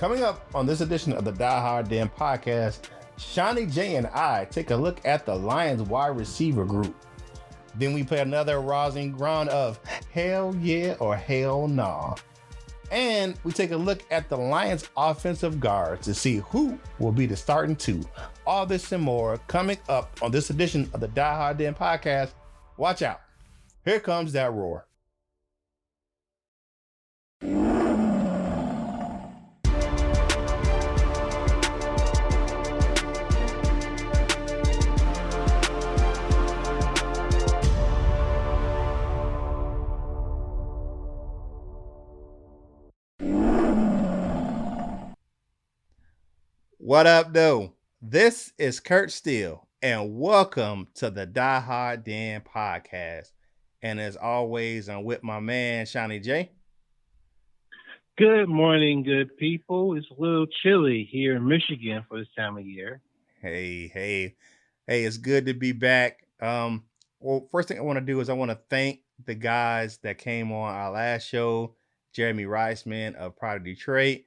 Coming up on this edition of the Die Hard Den podcast, Seany J and I take a look at the Lions wide receiver group. Then we play another rousing round of hell yeah or hell nah. And we take a look at the Lions offensive guards to see who will be the starting two. All this and more coming up on this edition of the Die Hard Den podcast. Watch out. Here comes that roar. What up, though? This is Kurt Steele, and welcome to the Die Hard Den podcast. And as always, I'm with my man, Seany J. Good morning, good people. It's a little chilly here in Michigan for this time of year. Hey, it's good to be back. Well, first thing I want to do is I want to thank the guys that came on our last show, Jeremy Reisman of Pride of Detroit,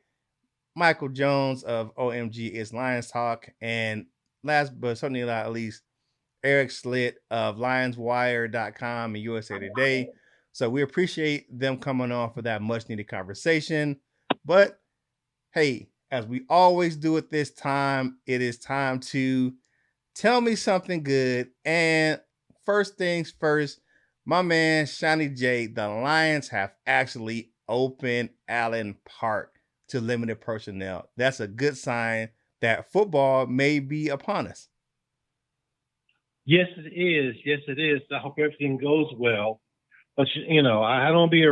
Michael Jones of OMG It's Lions Talk, and last but certainly not least, Eric Slitt of LionsWire.com and USA Today. So we appreciate them coming on for that much needed conversation. But hey, as we always do at this time, it is time to tell me something good. And first things first, my man Seany J, the Lions have actually opened Allen Park to limited personnel. That's a good sign that football may be upon us. Yes, it is. Yes, it is. I hope everything goes well. But, you know, I don't be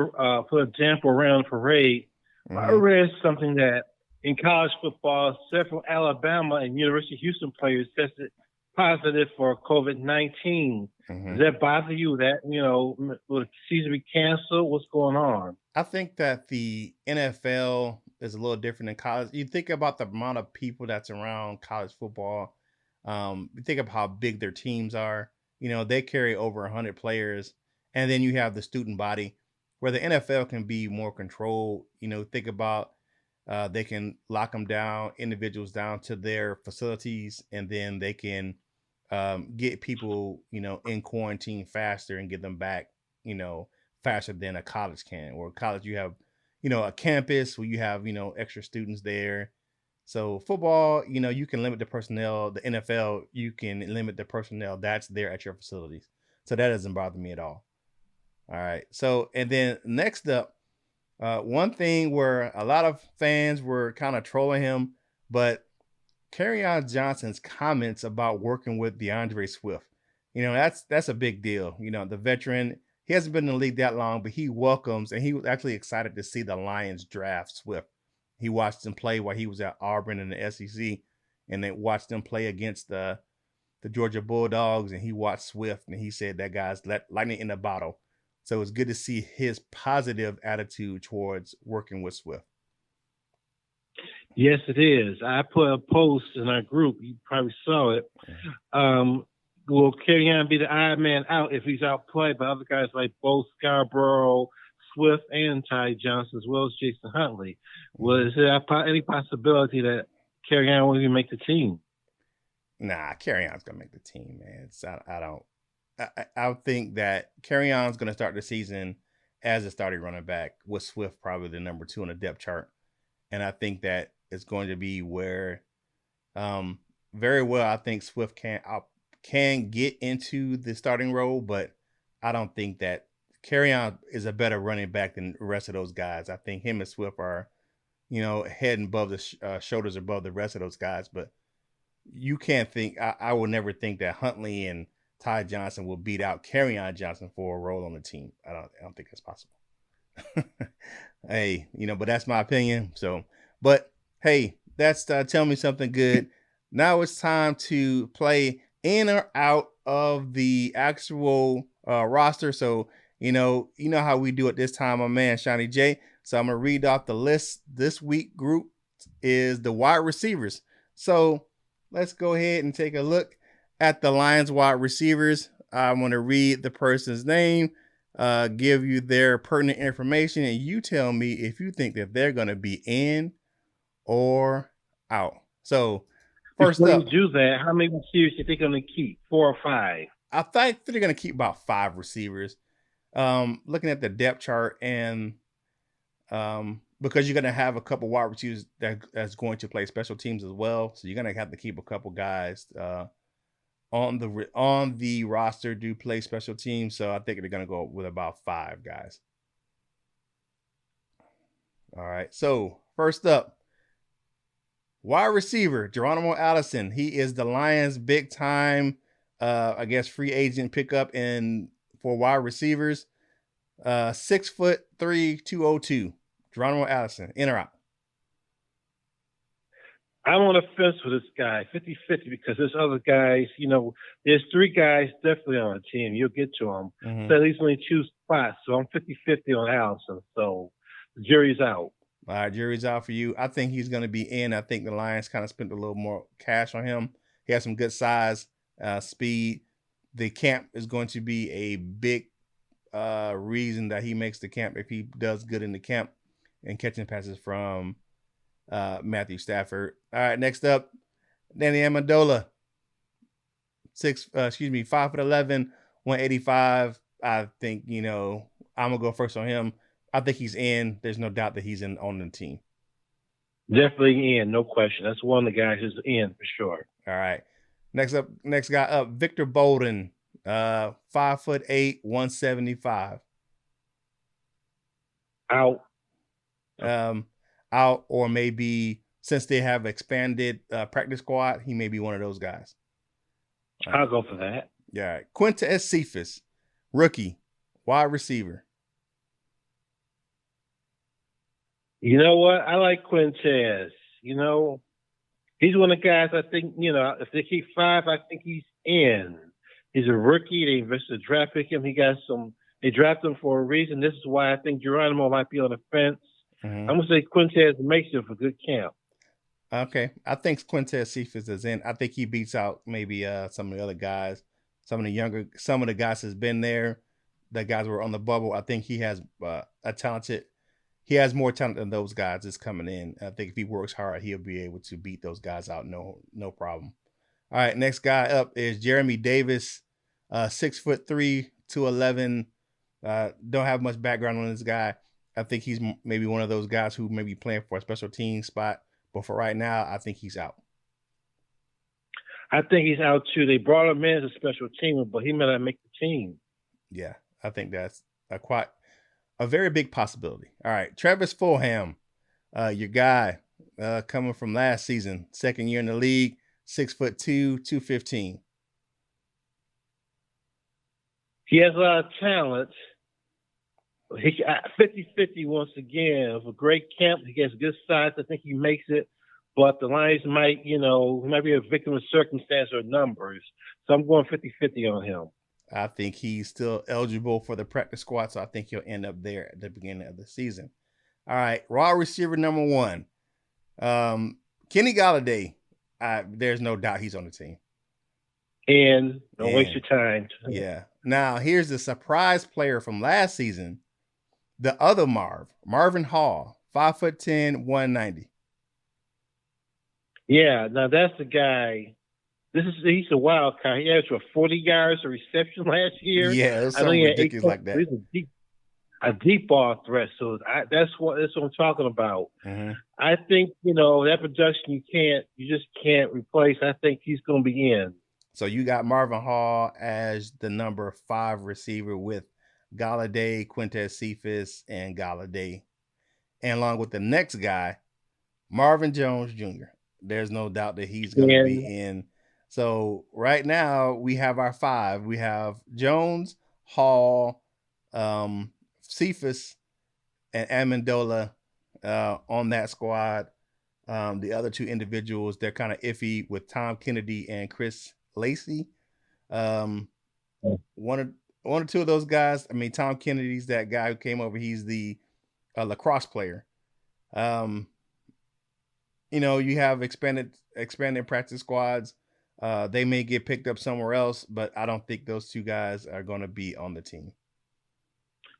for example around the parade. Mm-hmm. I read something that in college football, several Alabama and University of Houston players tested positive for COVID-19. Mm-hmm. Does that bother you? That, you know, will the season be canceled? What's going on? I think that the NFL is a little different than college. You think about the amount of people that's around college football. You think of how big their teams are. You know, they carry over 100 players. And then you have the student body where the NFL can be more controlled. You know, think about they can lock them down, individuals down to their facilities, and then they can get people, you know, in quarantine faster and get them back, you know, faster than a college can. Or college, you have, you know, a campus where you have, you know, extra students there. So football, you know, you can limit the personnel. The NFL, you can limit the personnel that's there at your facilities. So that doesn't bother me at all. All right. So, and then next up, one thing where a lot of fans were kind of trolling him, but Kerryon Johnson's comments about working with DeAndre Swift, you know, that's a big deal. You know, the veteran, he hasn't been in the league that long, but he welcomes, and he was actually excited to see the Lions draft Swift. He watched him play while he was at Auburn in the SEC, and then watched them play against the Georgia Bulldogs, and he watched Swift, and he said that guy's lightning in a bottle. So it's good to see his positive attitude towards working with Swift. Yes, it is. I put a post in our group. You probably saw it. Will Kerryon be the odd man out if he's outplayed by other guys like both Scarborough, Swift, and Ty Johnson, as well as Jason Huntley? Well, is there any possibility that Kerryon will even make the team? Nah, Kerryon's going to make the team, man. I think that Kerryon's going to start the season as a starting running back with Swift probably the number 2 on the depth chart. And I think that it's going to be where very well I think Swift can get into the starting role, but I don't think that Kerryon is a better running back than the rest of those guys. I think him and Swift are, you know, head and above the shoulders above the rest of those guys. But you can't think, I would never think that Huntley and Ty Johnson will beat out Kerryon Johnson for a role on the team. I don't think that's possible. Hey, you know, but that's my opinion. So, but hey, that's tell me something good. Now it's time to play in or out of the actual roster. So, you know how we do it this time, my man Seany J. So I'm gonna read off the list. This week group is the wide receivers. So let's go ahead and take a look at the Lions wide receivers. I'm going to read the person's name, give you their pertinent information, and you tell me if you think that they're going to be in or out. So first Before you up, do that, how many receivers you think they're going to keep? 4 or 5? I think they're going to keep about 5 receivers. Looking at the depth chart, and because you're going to have a couple wide receivers that's going to play special teams as well, so you're going to have to keep a couple guys on the roster do play special teams. So I think they're going to go with about 5 guys. All right. So first up, wide receiver Geronimo Allison. He is the Lions' big time, I guess, free agent pickup in for wide receivers. 6'3", 202. Geronimo Allison, in or out? I'm on the fence with this guy, 50-50, because there's other guys, there's 3 guys definitely on the team. You'll get to them. Mm-hmm. So at least only 2 spots. So I'm 50-50 on Allison. So the jury's out. All right, jury's out for you. I think he's going to be in. I think the Lions kind of spent a little more cash on him. He has some good size, speed. The camp is going to be a big reason that he makes the camp if he does good in the camp and catching passes from Matthew Stafford. All right, next up, Danny Amendola, 5'11", 185. I think I'm gonna go first on him. I think he's in. There's no doubt that he's in on the team. Definitely in, no question. That's one of the guys who's in for sure. All right. Next guy up, Victor Bolden, 5'8", 175. Out. Out, or maybe since they have expanded practice squad, he may be one of those guys. I'll go for that. Yeah. Quintez Cephas, rookie, wide receiver. You know what? I like Quintez. He's one of the guys I think, if they keep 5, I think he's in. He's a rookie. They invested a draft pick him. They drafted him for a reason. This is why I think Geronimo might be on the fence. Mm-hmm. I'm going to say Quintez makes it for good camp. Okay. I think Quintez Cephas is in. I think he beats out maybe some of the other guys, some of the guys that's been there, the guys who were on the bubble. I think he has he has more talent than those guys that's coming in. I think if he works hard, he'll be able to beat those guys out. No problem. All right. Next guy up is Jeremy Davis, 6'3", 211. Don't have much background on this guy. I think he's maybe one of those guys who may be playing for a special team spot. But for right now, I think he's out. I think he's out too. They brought him in as a special teamer, but he may not make the team. Yeah, I think that's a very big possibility. All right, Travis Fulham, your guy, coming from last season, second year in the league, 6'2", 215. He has a lot of talent. He 50-50 once again. Of a great camp, he gets good size. I think he makes it, but the Lions might, he might be a victim of circumstance or numbers. So I'm going 50-50 on him. I think he's still eligible for the practice squad, so I think he'll end up there at the beginning of the season. All right, raw receiver number 1, Kenny Golladay. There's no doubt he's on the team. And don't waste your time. Yeah. Now here's the surprise player from last season. The other Marvin Hall, 5'10", 190. Yeah, now that's the guy. He's a wild card. He averaged 40 yards of reception last year. Yeah, it was something ridiculous like that. He's a deep ball threat. So that's what I'm talking about. Mm-hmm. I think that production you just can't replace. I think he's going to be in. So you got Marvin Hall as the number 5 receiver with Golladay, Quintez Cephas, and Golladay. And along with the next guy, Marvin Jones Jr. There's no doubt that he's going to be in. So right now we have our 5. We have Jones, Hall, Cephas, and Amendola on that squad. The other 2 individuals, they're kind of iffy with Tom Kennedy and Chris Lacey. One or 2 of those guys. I mean, Tom Kennedy's that guy who came over. He's the lacrosse player. You have expanded practice squads. They may get picked up somewhere else, but I don't think those 2 guys are going to be on the team.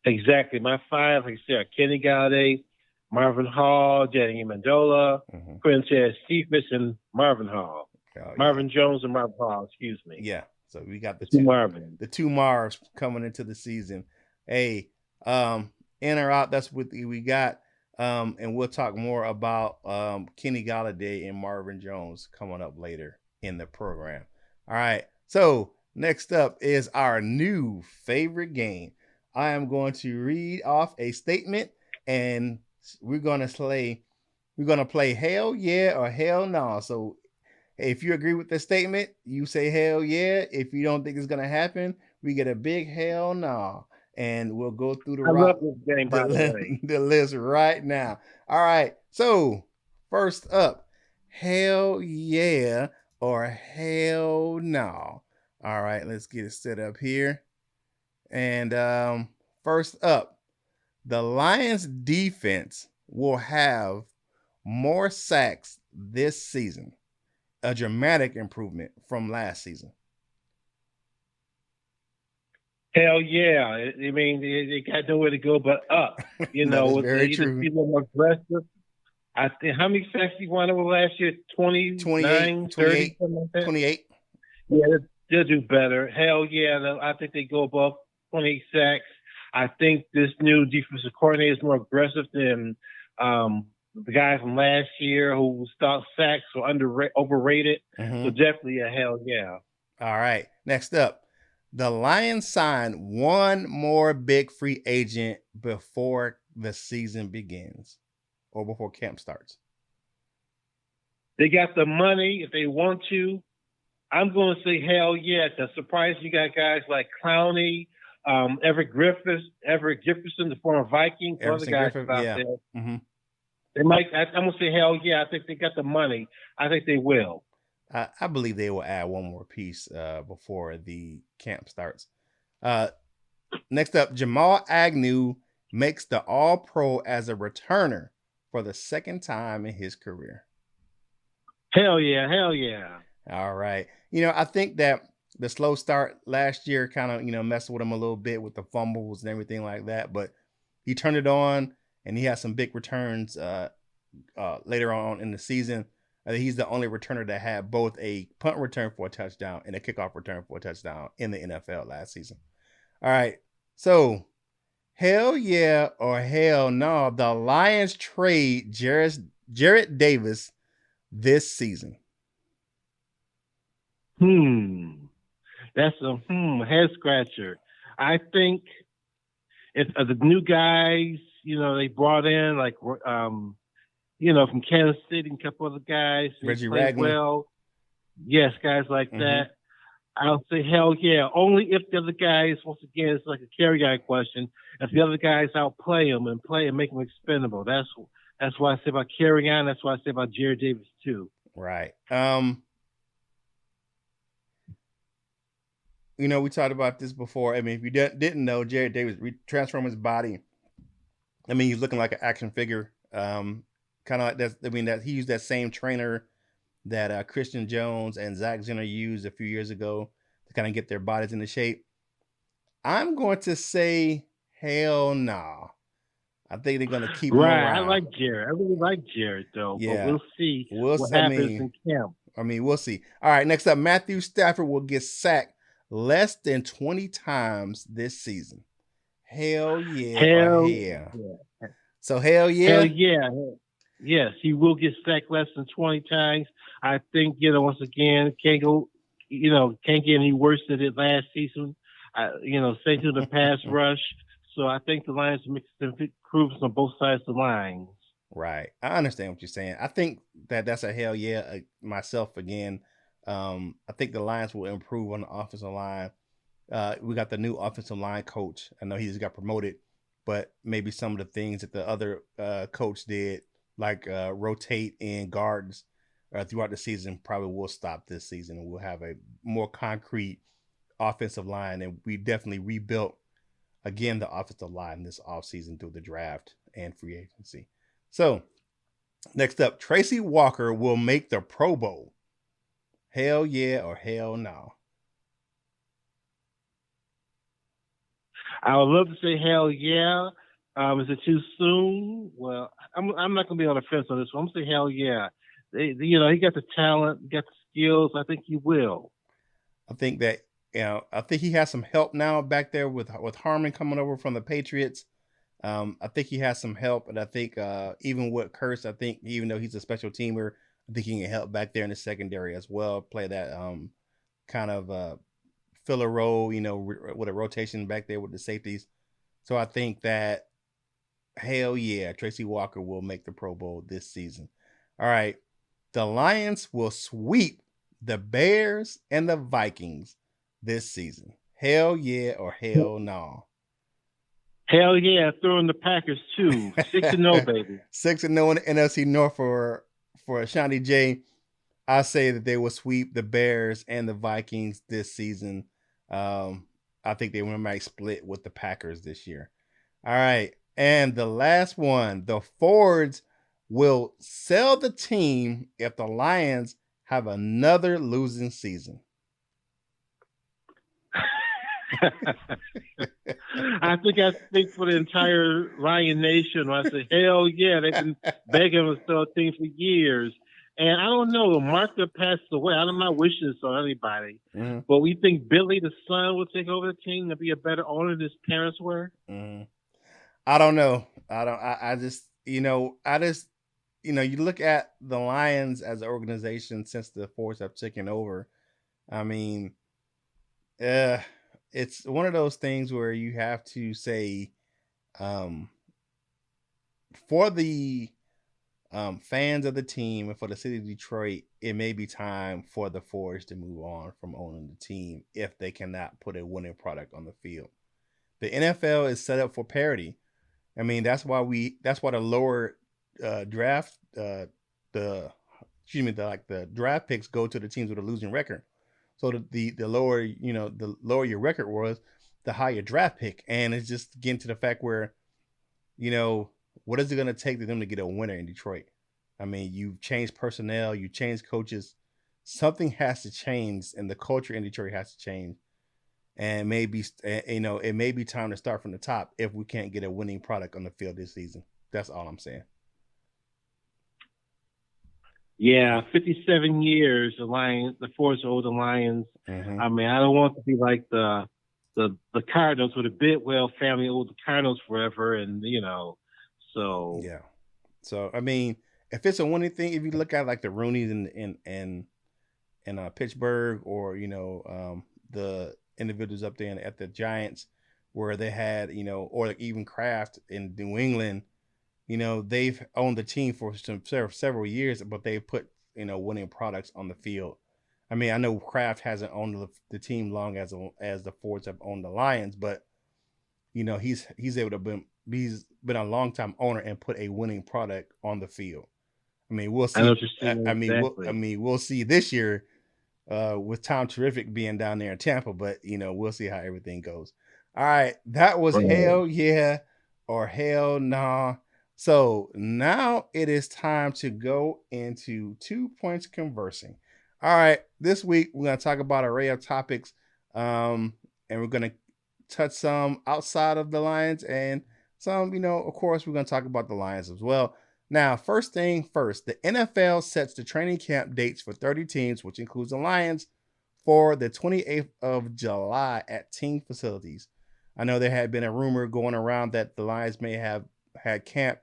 Exactly. My 5, like I said, are Kenny Golladay, Marvin Hall, Danny Amendola, Mm-hmm. Quintez Cephas, and Marvin Hall. Oh yeah, Marvin Jones and Marvin Hall, excuse me. yeah. So we got Two Marvin. the two Mars coming into the season. Hey, in or out, that's what we got. And we'll talk more about Kenny Galladay and Marvin Jones coming up later in the program. All right. So next up is our new favorite game. I am going to read off a statement, and we're gonna play hell yeah or hell no. So if you agree with the statement, you say hell yeah. If you don't think it's gonna happen, we get a big hell no. And we'll go through I love this game, by the way. the list right now. All right. So first up, hell yeah or hell no. All right, let's get it set up here. And first up, the Lions defense will have more sacks this season, a dramatic improvement from last season. Hell yeah. I mean, they got nowhere to go but up. You That is know, very they either true. be a little more aggressive. I think, how many sacks he won over last year? 28, 29, 30, 28, something like that? 28. Yeah, they'll do better. Hell yeah. I think they go above 20 sacks. I think this new defensive coordinator is more aggressive than the guy from last year who thought sacks were overrated. So Mm-hmm. definitely a hell yeah. All right. Next up, the Lions signed one more big free agent before the season begins or before camp starts. They got the money if they want to. I'm going to say hell yeah. I'm surprised you got guys like Clowney, Everett Jefferson, the former Viking, some other Everson guys Griffith, out yeah. there. Mm-hmm. They might. I'm gonna say hell yeah. I think they got the money. I think they will. I believe they will add one more piece before the camp starts. Uh, Next up, Jamal Agnew makes the All Pro as a returner for the second time in his career. Hell yeah. Hell yeah. All right. I think that the slow start last year kind of, messed with him a little bit with the fumbles and everything like that, but he turned it on and he had some big returns later on in the season. I think he's the only returner that had both a punt return for a touchdown and a kickoff return for a touchdown in the NFL last season. All right. So, hell yeah or hell no, the Lions trade Jarrett Davis this season. That's a head scratcher. I think if the new guys, they brought in like from Kansas City and a couple other guys, they Reggie play Ragland. well. Yes, guys like Mm-hmm. that. I'll say hell yeah. Only if the other guys, once again, it's like a carry guy question. If the other guys outplay them and make them expendable, that's why I say about carry on. That's why I say about Jared Davis too. Right. We talked about this before. I mean, if you didn't know, Jared Davis transformed his body. I mean, he's looking like an action figure. Kind of like that. I mean, that he used that same trainer that Christian Jones and Zach Zenner used a few years ago to kind of get their bodies into shape. I'm going to say hell no. Nah. I think they're going to keep him Right. I around. like Jared. I really like Jared though, but Yeah. we'll see what I happens mean, in camp. we'll see. All right. Next up, Matthew Stafford will get sacked less than 20 times this season. Hell yeah or Hell hell. yeah. So hell Hell yeah. yeah. Yes, he will get sacked less than 20 times. I think, once again, can't get any worse than it last season. Stay to the pass rush. So I think the Lions mix improvements on both sides of the lines. Right. I understand what you're saying. I think that's a hell yeah myself again. I think the Lions will improve on the offensive line. We got the new offensive line coach. I know he just got promoted, but maybe some of the things that the other coach did, like rotate in guards throughout the season, probably will stop this season, and we'll have a more concrete offensive line. And we definitely rebuilt again the offensive line this offseason through the draft and free agency. So next up, Tracy Walker will make the Pro Bowl. Hell yeah or hell no. I would love to say hell yeah, Is it too soon? Well, I'm not gonna be on the fence on this one. I'm gonna say hell yeah. He got the talent, got the skills. I think he will. I think that I think he has some help now back there with Harmon coming over from the Patriots. I think he has some help, and I think even with Curse, I think even though he's a special teamer, I think he can help back there in the secondary as well. Play that kind of filler role, with a rotation back there with the safeties. So I think that hell yeah, Tracy Walker will make the Pro Bowl this season. All right, the Lions will sweep the Bears and the Vikings this season. Hell yeah or hell no. Hell yeah, throwing the Packers too. 6-0, baby. 6-0 in the NFC North for Seany J. I say that they will sweep the Bears and the Vikings this season. Um, I think they might split with the Packers this year. All right. And the last one, the Fords will sell the team if the Lions have another losing season. I speak for the entire Lion Nation when I say, hell yeah, they've been begging to sell a team for years. And I don't know, Martha passed away. I'm not wishing this on anybody. Mm-hmm. But we think Billy, the son, will take over the team and be a better owner than his parents were. Mm-hmm. I don't know. I just you look at the Lions as an organization since the Fords have taken over. I mean, uh, it's one of those things where you have to say, um, for the fans of the team and for the city of Detroit, it may be time for the Fords to move on from owning the team if they cannot put a winning product on the field. The NFL is set up for parity. I mean, that's why the lower draft the excuse me the draft picks go to the teams with a losing record. So the lower the lower your record was, the higher draft pick, and it's just getting to the fact where you know what is it going to take to them to get a winner in Detroit? I mean, you've changed personnel, you changed coaches. Something has to change, and the culture in Detroit has to change. And maybe it may be time to start from the top if we can't get a winning product on the field this season. That's all I'm saying. Yeah, 57 years, the Fords owe the Lions. Mm-hmm. I mean, I don't want to be like the Cardinals with the Bidwell family owed the Cardinals forever, and so Yeah. So I mean, if it's a winning thing, if you look at like the Rooney's in Pittsburgh, or the individuals up there at the Giants, where they had or like even Kraft in New England, they've owned the team for several years, but they've put winning products on the field. I mean, I know Kraft hasn't owned the team long as the Fords have owned the Lions, but he's able to he's been a long time owner and put a winning product on the field. I mean, we'll I know see. what you're saying exactly. We'll see this year with Tom Terrific being down there in Tampa, but we'll see how everything goes. All right, that was Right. hell yeah or hell nah. So now it is time to go into 2 points conversing. All right, this week we're going to talk about an array of topics, and we're going to touch some outside of the Lions and some, of course, we're going to talk about the Lions as well. Now, first thing first, the NFL sets the training camp dates for 30 teams, which includes the Lions, for the 28th of July at team facilities. I know there had been a rumor going around that the Lions may have had camp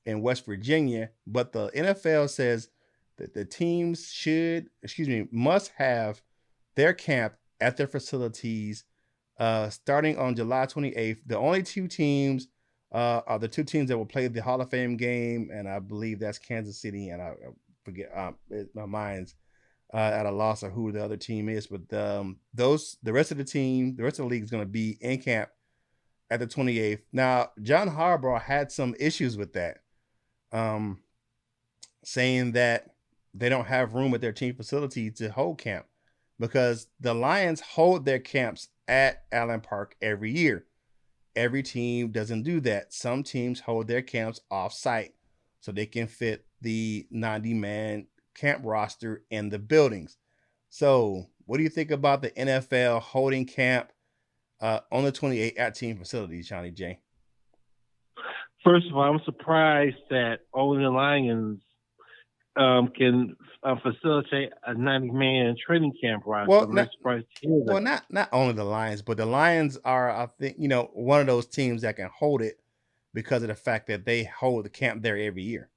in West Virginia, but the NFL says that the teams must have their camp at their facilities starting on July 28th. The only two teams are the two teams that will play the Hall of Fame game, and I believe that's Kansas City, and I forget my mind's at a loss of who the other team is. But the rest of the team, the rest of the league is going to be in camp at the 28th. Now, John Harbaugh had some issues with that, um, saying that they don't have room at their team facility to hold camp because the Lions hold their camps at Allen Park every year. Every team doesn't do that. Some teams hold their camps off site so they can fit the 90-man camp roster in the buildings. So, what do you think about the NFL holding camp on the 28th at team facilities, Johnny J? First of all, I'm surprised that only the Lions can facilitate a 90-man training camp roster. Well, I'm very not surprised to hear well, that. not only the Lions, but the Lions are, I think, one of those teams that can hold it because of the fact that they hold the camp there every year.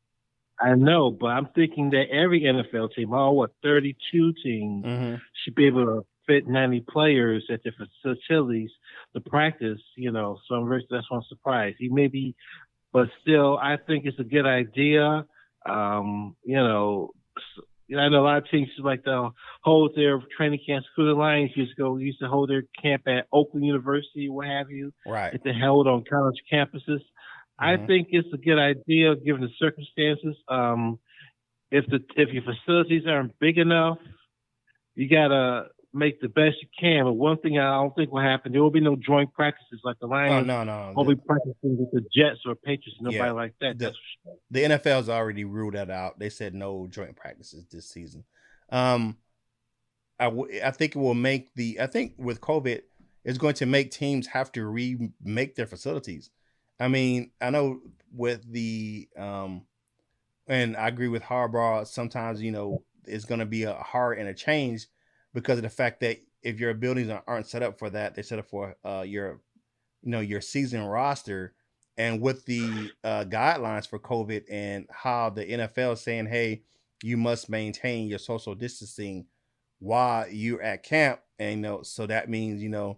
I know, but I'm thinking that every NFL team, all 32 teams, Hmm. should be able to fit 90 players at their facilities to practice. So that's one surprise. He may be, but still, I think it's a good idea. I know a lot of teams like to hold their training camps. School Lions used to hold their camp at Oakland University, what have you, Right. if they held on college campuses. I Hmm. think it's a good idea given the circumstances. If your facilities aren't big enough, you gotta make the best you can. But one thing I don't think will happen, there will be no joint practices like the Oh, Lions no, no. will be practicing with the Jets or Patriots. Yeah, Nobody like that. the That's for sure. the NFL's already ruled that out. They said no joint practices this season. Um, I think it will make I think with COVID, it's going to make teams have to remake their facilities. I mean, I know with and I agree with Harbaugh. Sometimes it's going to be a hard and a change because of the fact that if your buildings aren't set up for that, they're set up for your season roster. And with the guidelines for COVID and how the NFL is saying, hey, you must maintain your social distancing while you're at camp, and so that means you know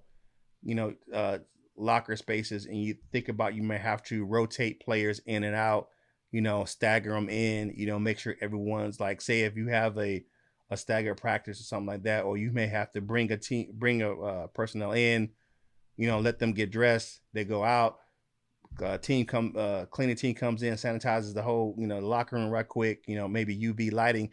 locker spaces, and you think about you may have to rotate players in and out, stagger them in, make sure everyone's like, say if you have a staggered practice or something like that, or you may have to bring a personnel in, let them get dressed, they go out, cleaning team comes in, sanitizes the whole the locker room right quick, maybe UV lighting,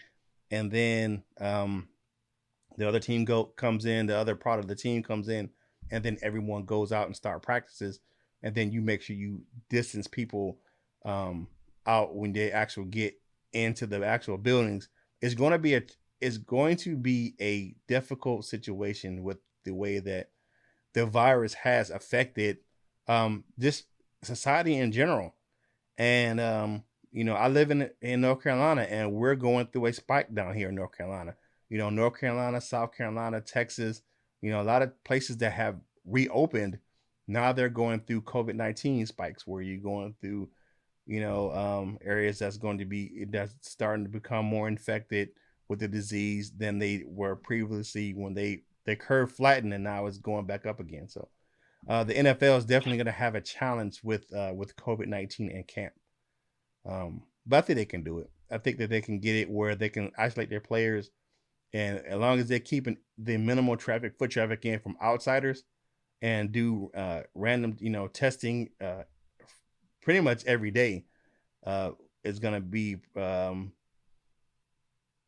and then the other team comes in, the other part of the team comes in, and then everyone goes out and start practices, and then you make sure you distance people um, out when they actually get into the actual buildings. It's going to be a difficult situation with the way that the virus has affected just society in general. And I live in North Carolina, and we're going through a spike down here in North Carolina. North Carolina, South Carolina, Texas. A lot of places that have reopened now they're going through COVID-19 spikes, where you're going through areas that's starting to become more infected with the disease than they were previously when the curve flattened, and now it's going back up again. So the NFL is definitely going to have a challenge with COVID-19 and camp. But I think they can do it. I think that they can get it where they can isolate their players, and as long as they're keeping the minimal foot traffic in from outsiders, and do random, testing pretty much every day, uh, is going to be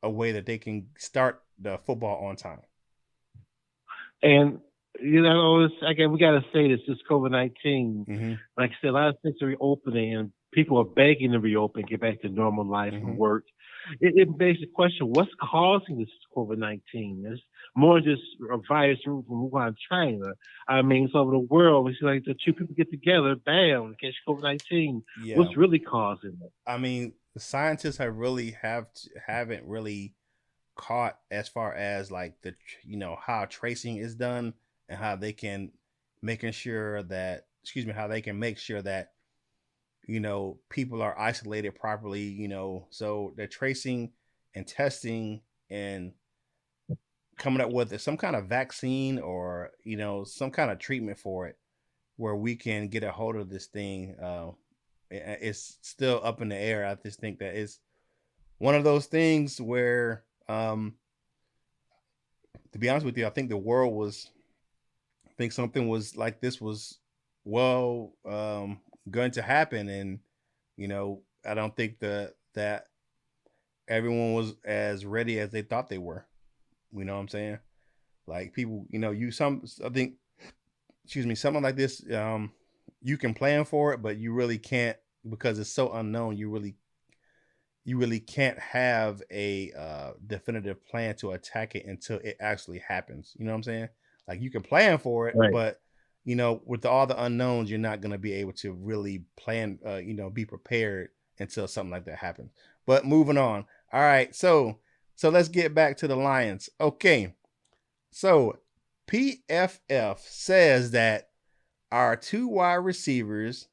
a way that they can start the football on time. And again, we got to say this: COVID-19. Mm-hmm. Like I said, a lot of things are reopening, and people are begging to reopen, get back to normal life and Mm-hmm. work. It begs the question: what's causing this COVID-19? It's more just a virus from Wuhan, China. I mean, it's over the world. We see like the two people get together, bam, catch COVID-19. Yeah, What's really causing it? I mean, the scientists haven't really caught as far as like how tracing is done, and how they can making sure that excuse me how they can make sure that people are isolated properly, so they're tracing and testing and coming up with some kind of vaccine, or some kind of treatment for it, where we can get a hold of this thing. It's still up in the air. I just think that it's one of those things where to be honest with you, I think something was like this was well going to happen, and I don't think that everyone was as ready as they thought they were. You know what I'm saying? Like people, you some I think excuse me, something like this, you can plan for it, but you really can't because it's so unknown. You really can't have a definitive plan to attack it until it actually happens. You know what I'm saying? Like you can plan for it, Right. but with all the unknowns, you're not going to be able to really plan, be prepared until something like that happens. But moving on. All right. So let's get back to the Lions. Okay. So PFF says that our two wide receivers,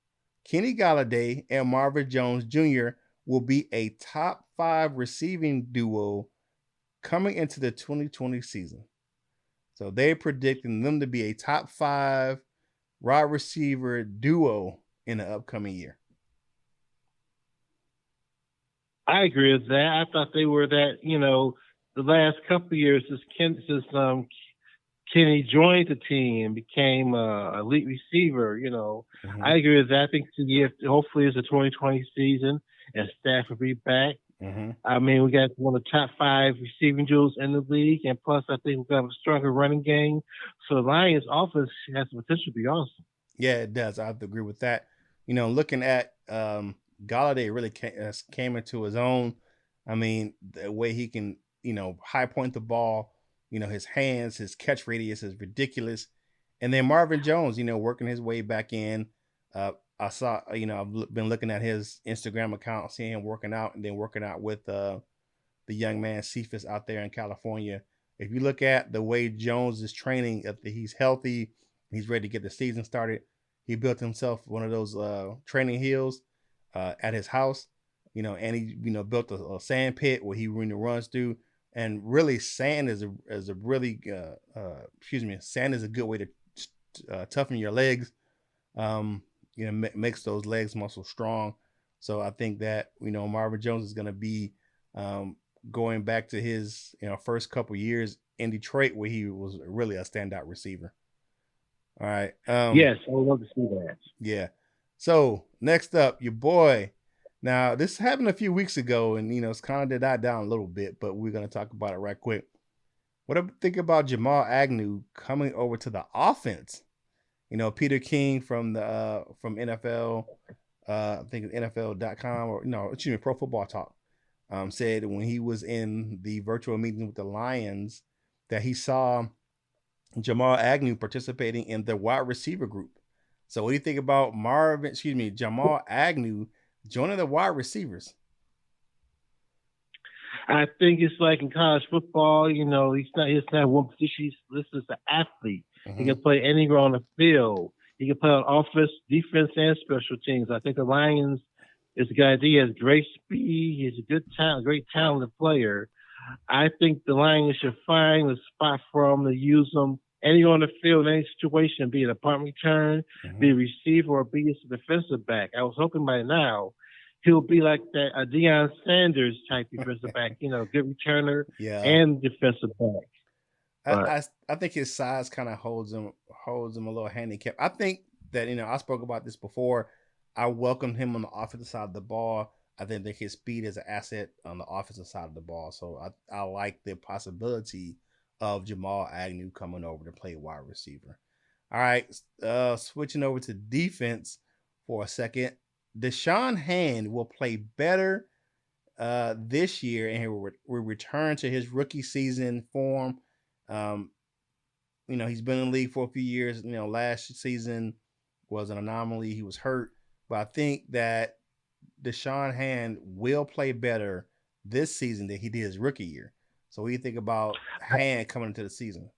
Kenny Galladay and Marvin Jones Jr., will be a top 5 receiving duo coming into the 2020 season. So they're predicting them to be a top 5 wide receiver duo in the upcoming year. I agree with that. I thought they were that, the last couple of years since Kenny joined the team and became a elite receiver. Mm-hmm. I agree with that. I think hopefully it's the 2020 season and Stafford will be back. Mm-hmm. I mean, we got one of the top 5 receiving duels in the league, and plus, I think we've got a stronger running game. So the Lions' offense has the potential to be awesome. Yeah, it does. I have to agree with that. Looking at Galladay really came into his own. I mean, the way he can, high point the ball, his hands, his catch radius is ridiculous. And then Marvin Jones, working his way back in. I saw, I've been looking at his Instagram account, seeing him working out and then working out with the young man Cephas out there in California. If you look at the way Jones is training, if he's healthy, he's ready to get the season started. He built himself one of those training hills at his house, and he built a sand pit where he runs through. And really, sand is a really sand is a good way to toughen your legs. Makes those legs muscle strong. So I think that Marvin Jones is going to be um, going back to his first couple years in Detroit where he was really a standout receiver. All right. Yes, I would love to see that. Yeah. So next up, your boy. Now this happened a few weeks ago, and it's kind of died down a little bit, but we're gonna talk about it right quick. What do you think about Jamal Agnew coming over to the offense? Peter King from the from NFL, I think NFL.com or no, excuse me, Pro Football Talk, said when he was in the virtual meeting with the Lions that he saw Jamal Agnew participating in the wide receiver group. So what do you think about Jamal Agnew joining the wide receivers? I think it's like in college football. He's not one position. He's listed as an athlete. He Mm-hmm. can play anywhere on the field. He can play on offense, defense, and special teams. I think the Lions is a guy. He has great speed. He's a good talent, great talented player. I think the Lions should find a spot for him to use him anywhere on the field in any situation, be it a punt return, Mm-hmm. be a receiver, or be a defensive back. I was hoping by now he'll be like that a Deion Sanders type defensive back, good returner Yeah, and defensive back. I, But I I think his size kind of holds him a little handicapped. I think that I spoke about this before. I welcomed him on the offensive side of the ball. I think that his speed is an asset on the offensive side of the ball. So I like the possibility of Jamal Agnew coming over to play wide receiver. All right, switching over to defense for a second. Deshaun Hand will play better this year, and he will return to his rookie season form. Um, he's been in the league for a few years. Last season was an anomaly. He was hurt, but I think that Deshaun Hand will play better this season than he did his rookie year. So, what do you think about Hand coming into the season?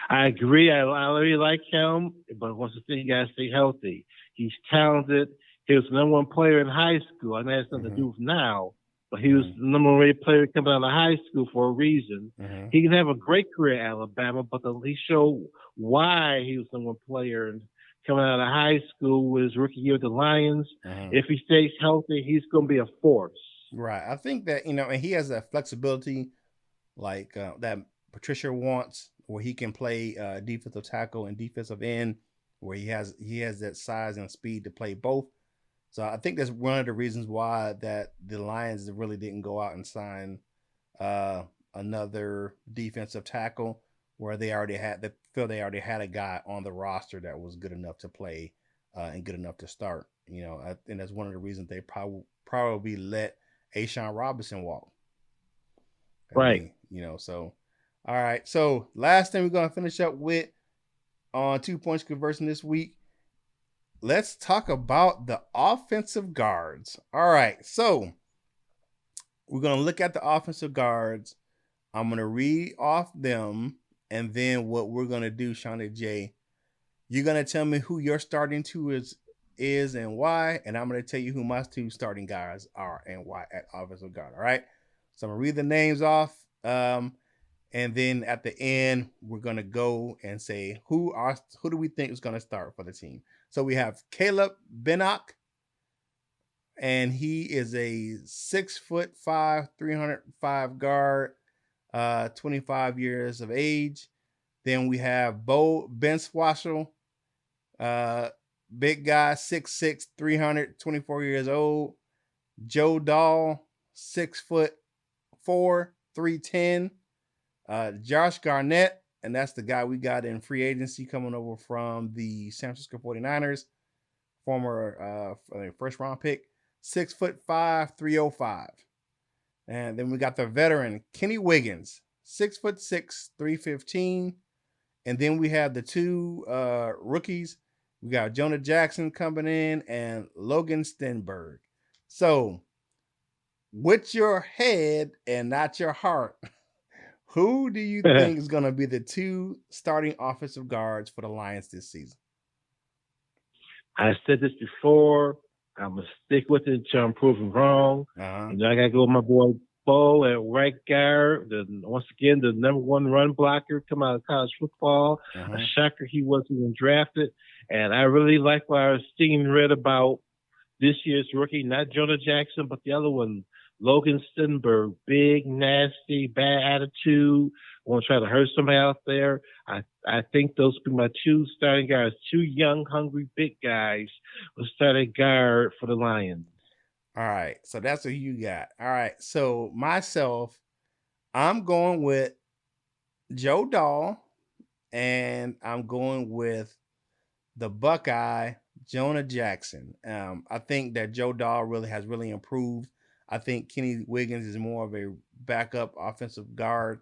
I agree. I really like him, but once again, you gotta stay healthy. He's talented. He was the number one player in high school. I know that's nothing to Mm-hmm. do with now, but he was Mm-hmm. the number one player coming out of high school for a reason. Mm-hmm. He can have a great career at Alabama, but he showed why he was the number one player and coming out of high school with his rookie year with the Lions. Mm-hmm. If he stays healthy, he's going to be a force. Right. I think that and he has that flexibility like that Patricia wants, where he can play defensive tackle and defensive end, where he has that size and speed to play both. So I think that's one of the reasons why that the Lions really didn't go out and sign uh, another defensive tackle, where they already had a guy on the roster that was good enough to play and good enough to start. And that's one of the reasons they probably let Ashawn Robinson walk. I Right. mean, so all right. So last thing we're gonna finish up with on 2 points conversion this week. Let's talk about the offensive guards. All right, so we're gonna look at the offensive guards. I'm gonna read off them, and then what we're gonna do, Seany J, you're gonna tell me who your starting two is and why, and I'm gonna tell you who my two starting guys are and why at offensive guard. All right. So I'm gonna read the names off, and then at the end we're gonna go and say who do we think is gonna start for the team. So we have Caleb Bennock, and he is a 6'5", 305 guard, 25 years of age. Then we have Bo Benswassel, uh, big guy, 6'6", 324 years old. Joe Dahl, 6'4", 310. Josh Garnett, and that's the guy we got in free agency coming over from the San Francisco 49ers, former first round pick, 6'5", 305. And then we got the veteran Kenny Wiggins, 6'6", 315. And then we have the two rookies. We got Jonah Jackson coming in and Logan Stenberg. So, with your head and not your heart, who do you think is going to be the two starting offensive guards for the Lions this season? I said this before. I'm gonna stick with it until I'm proven wrong. Uh-huh. I gotta go with my boy Bo at right guard. Once again, the number one run blocker come out of college football. A shocker he wasn't even drafted. And I really like what I was seeing and read about this year's rookie, not Jonah Jackson, but the other one, Logan Stenberg. Big, nasty, bad attitude. Want to try to hurt somebody out there. I think those will be my two starting guards. Two young, hungry, big guys will start a guard for the Lions. All right. So that's what you got. All right. So myself, I'm going with Joe Dahl, and I'm going with the Buckeye, Jonah Jackson. I think that Joe Dahl has really improved. I think Kenny Wiggins is more of a backup offensive guard,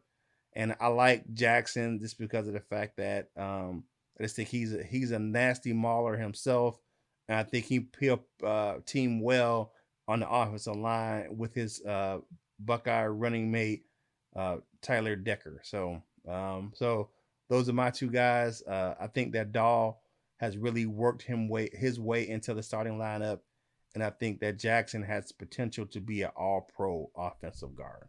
and I like Jackson just because of the fact that I just think he's a nasty mauler himself, and I think he'll team well on the offensive line with his Buckeye running mate Tyler Decker. So those are my two guys. I think that Dahl has really worked his way into the starting lineup, and I think that Jackson has potential to be an All-Pro offensive guard.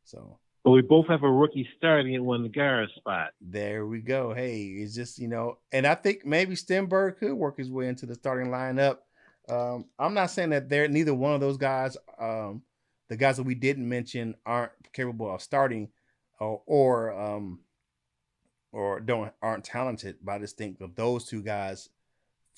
So, but we both have a rookie starting at one of the guard spot. There we go. Hey, it's just and I think maybe Stenberg could work his way into the starting lineup. I'm not saying that neither one of those guys, the guys that we didn't mention, aren't capable of starting, or aren't talented. But I just think that those two guys,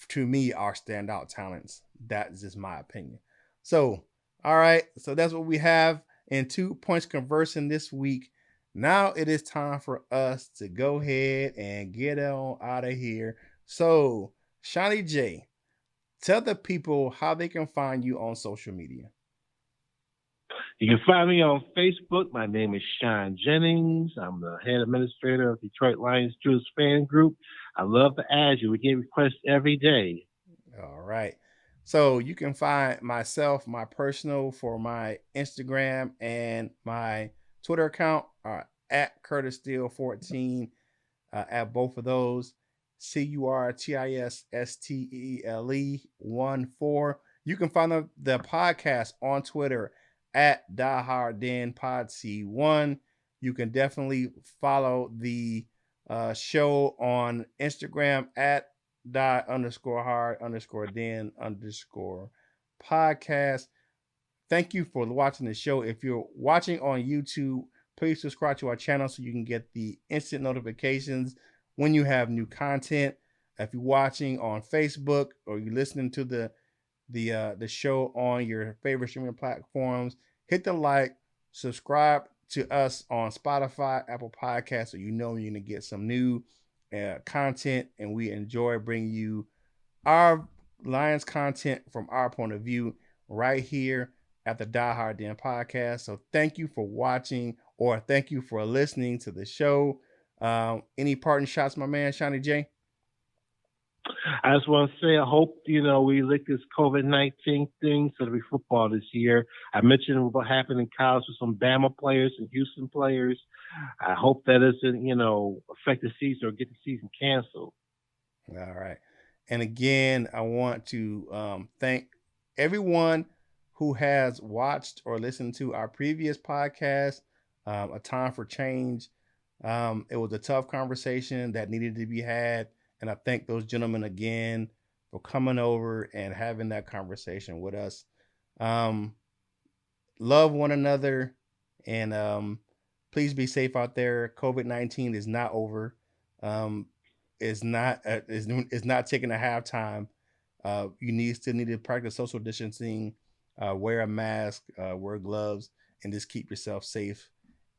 to me, are standout talents. That is just my opinion. So, all right. So that's what we have in 2 points conversing this week. Now it is time for us to go ahead and get on out of here. So, Seany J, tell the people how they can find you on social media. You can find me on Facebook. My name is Sean Jennings. I'm the head administrator of Detroit Lions Jewish Fan Group. I love to add you. We get requests every day. All right. So you can find myself, my personal, for my Instagram and my Twitter account are at Curtis Steele 14 at both of those. CurtisSteele 14. You can find the podcast on Twitter at Die Hard Den Pod C1. You can definitely follow the show on Instagram at die_hard_den_podcast. Thank you for watching the show. If you're watching on YouTube, please subscribe to our channel so you can get the instant notifications when you have new content. If you're watching on Facebook or you're listening to the show on your favorite streaming platforms, hit the like, subscribe to us on Spotify, Apple Podcasts, so you know you're going to get some new content, and we enjoy bringing you our Lions content from our point of view right here at the Die Hard Den podcast. So thank you for watching, or thank you for listening to the show. Any parting shots, my man, Seany J? I just want to say, I hope we lick this COVID-19 thing so there'll be football this year. I mentioned what happened in college with some Bama players and Houston players. I hope that doesn't affect the season or get the season canceled. All right. And again, I want to thank everyone who has watched or listened to our previous podcast, A Time for Change. It was a tough conversation that needed to be had. And I thank those gentlemen again for coming over and having that conversation with us. Um, love one another, and please be safe out there. COVID-19 is not over. Um, is not taking a halftime. You still need to practice social distancing, wear a mask, wear gloves, and just keep yourself safe,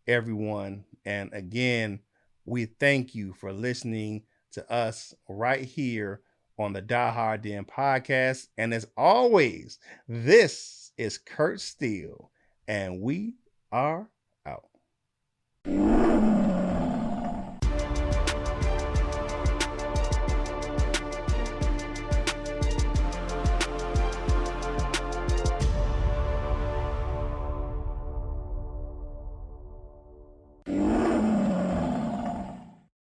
everyone. And again, we thank you for listening to us right here on the Die Hard Den podcast. And as always, this is Kurt Steele, and we are